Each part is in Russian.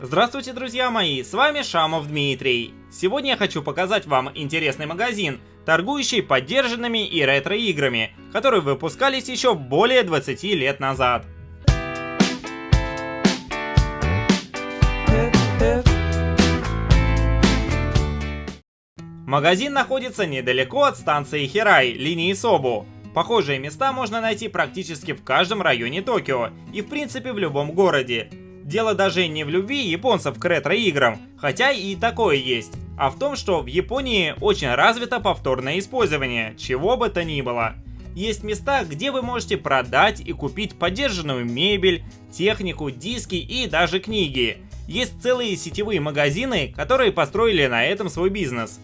Здравствуйте, друзья мои, с вами Шамов Дмитрий. Сегодня я хочу показать вам интересный магазин, торгующий поддержанными и ретро-играми, которые выпускались еще более 20 лет назад. Магазин находится недалеко от станции Хирай, линии Собу. Похожие места можно найти практически в каждом районе Токио и в принципе в любом городе. Дело даже не в любви японцев к ретро-играм, хотя и такое есть, а в том, что в Японии очень развито повторное использование, чего бы то ни было. Есть места, где вы можете продать и купить подержанную мебель, технику, диски и даже книги. Есть целые сетевые магазины, которые построили на этом свой бизнес.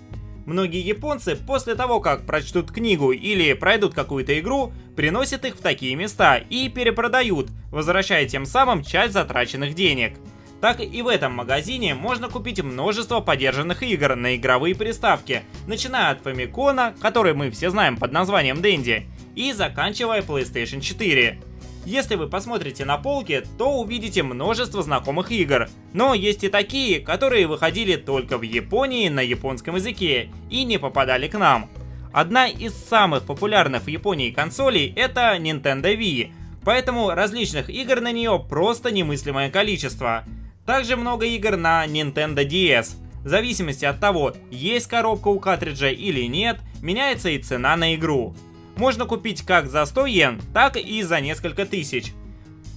Многие японцы после того, как прочтут книгу или пройдут какую-то игру, приносят их в такие места и перепродают, возвращая тем самым часть затраченных денег. Так и в этом магазине можно купить множество подержанных игр на игровые приставки, начиная от Famicom, который мы все знаем под названием Dendy, и заканчивая PlayStation 4. Если вы посмотрите на полки, то увидите множество знакомых игр, но есть и такие, которые выходили только в Японии на японском языке и не попадали к нам. Одна из самых популярных в Японии консолей — это Nintendo Wii, поэтому различных игр на нее просто немыслимое количество. Также много игр на Nintendo DS. В зависимости от того, есть коробка у картриджа или нет, меняется и цена на игру. Можно купить как за 100 йен, так и за несколько тысяч.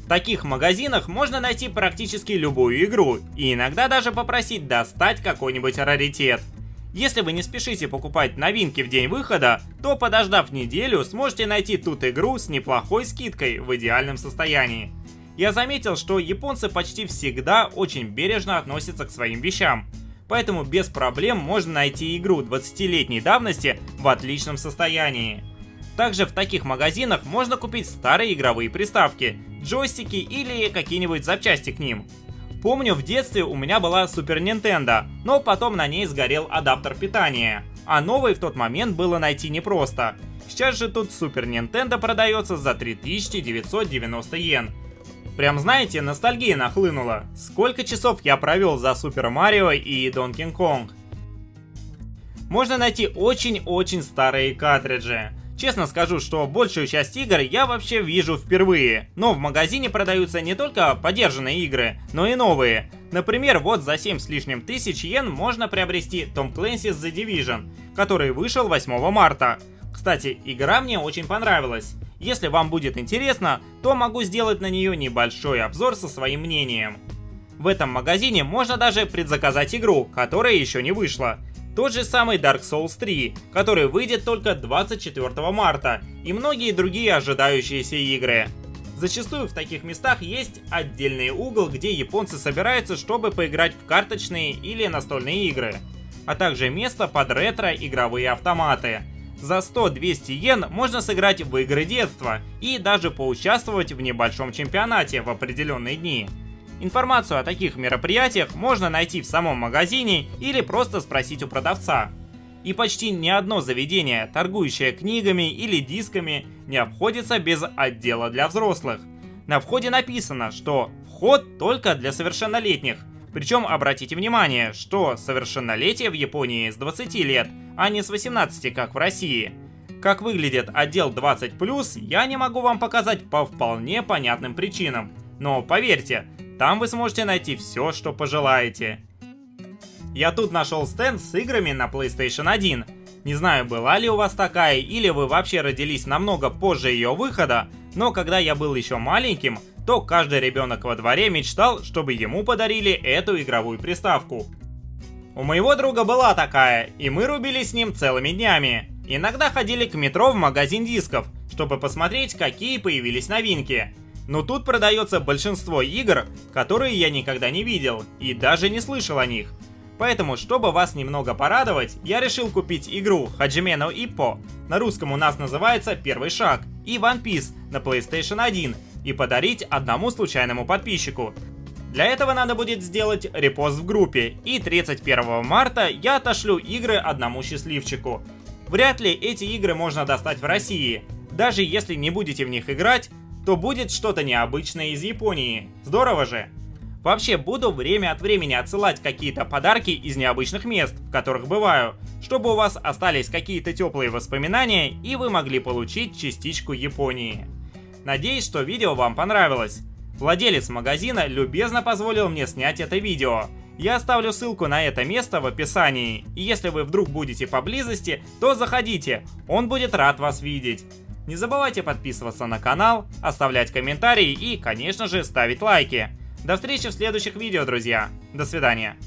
В таких магазинах можно найти практически любую игру и иногда даже попросить достать какой-нибудь раритет. Если вы не спешите покупать новинки в день выхода, то подождав неделю, сможете найти тут игру с неплохой скидкой в идеальном состоянии. Я заметил, что японцы почти всегда очень бережно относятся к своим вещам, поэтому без проблем можно найти игру 20-летней давности в отличном состоянии. Также в таких магазинах можно купить старые игровые приставки, джойстики или какие-нибудь запчасти к ним. Помню, в детстве у меня была Super Nintendo, но потом на ней сгорел адаптер питания, а новый в тот момент было найти непросто. Сейчас же тут Super Nintendo продается за 3990 йен. Прям знаете, ностальгия нахлынула. Сколько часов я провел за Super Mario и Donkey Kong. Можно найти очень-очень старые картриджи. Честно скажу, что большую часть игр я вообще вижу впервые, но в магазине продаются не только подержанные игры, но и новые. Например, вот за 7 с лишним тысяч йен можно приобрести Tom Clancy's The Division, который вышел 8 марта. Кстати, игра мне очень понравилась. Если вам будет интересно, то могу сделать на нее небольшой обзор со своим мнением. В этом магазине можно даже предзаказать игру, которая еще не вышла. Тот же самый Dark Souls 3, который выйдет только 24 марта, и многие другие ожидающиеся игры. Зачастую в таких местах есть отдельный угол, где японцы собираются, чтобы поиграть в карточные или настольные игры, а также место под ретро-игровые автоматы. За 100-200 йен можно сыграть в игры детства и даже поучаствовать в небольшом чемпионате в определенные дни. Информацию о таких мероприятиях можно найти в самом магазине или просто спросить у продавца. И почти ни одно заведение, торгующее книгами или дисками, не обходится без отдела для взрослых. На входе написано, что вход только для совершеннолетних. Причем обратите внимание, что совершеннолетие в Японии с 20 лет, а не с 18, как в России. Как выглядит отдел 20+, я не могу вам показать по вполне понятным причинам. Но поверьте, там вы сможете найти все, что пожелаете. Я тут нашел стенд с играми на PlayStation 1. Не знаю, была ли у вас такая, или вы вообще родились намного позже ее выхода, но когда я был еще маленьким, то каждый ребенок во дворе мечтал, чтобы ему подарили эту игровую приставку. У моего друга была такая, и мы рубили с ним целыми днями. Иногда ходили к метро в магазин дисков, чтобы посмотреть, какие появились новинки. Но тут продается большинство игр, которые я никогда не видел и даже не слышал о них. Поэтому, чтобы вас немного порадовать, я решил купить игру Hajime no Ippo, на русском у нас называется «Первый шаг», и One Piece на PlayStation 1 и подарить одному случайному подписчику. Для этого надо будет сделать репост в группе, и 31 марта я отошлю игры одному счастливчику. Вряд ли эти игры можно достать в России. Даже если не будете в них играть, то будет что-то необычное из Японии. Здорово же! Вообще, буду время от времени отсылать какие-то подарки из необычных мест, в которых бываю, чтобы у вас остались какие-то теплые воспоминания и вы могли получить частичку Японии. Надеюсь, что видео вам понравилось. Владелец магазина любезно позволил мне снять это видео. Я оставлю ссылку на это место в описании, и если вы вдруг будете поблизости, то заходите, он будет рад вас видеть. Не забывайте подписываться на канал, оставлять комментарии и, конечно же, ставить лайки. До встречи в следующих видео, друзья. До свидания.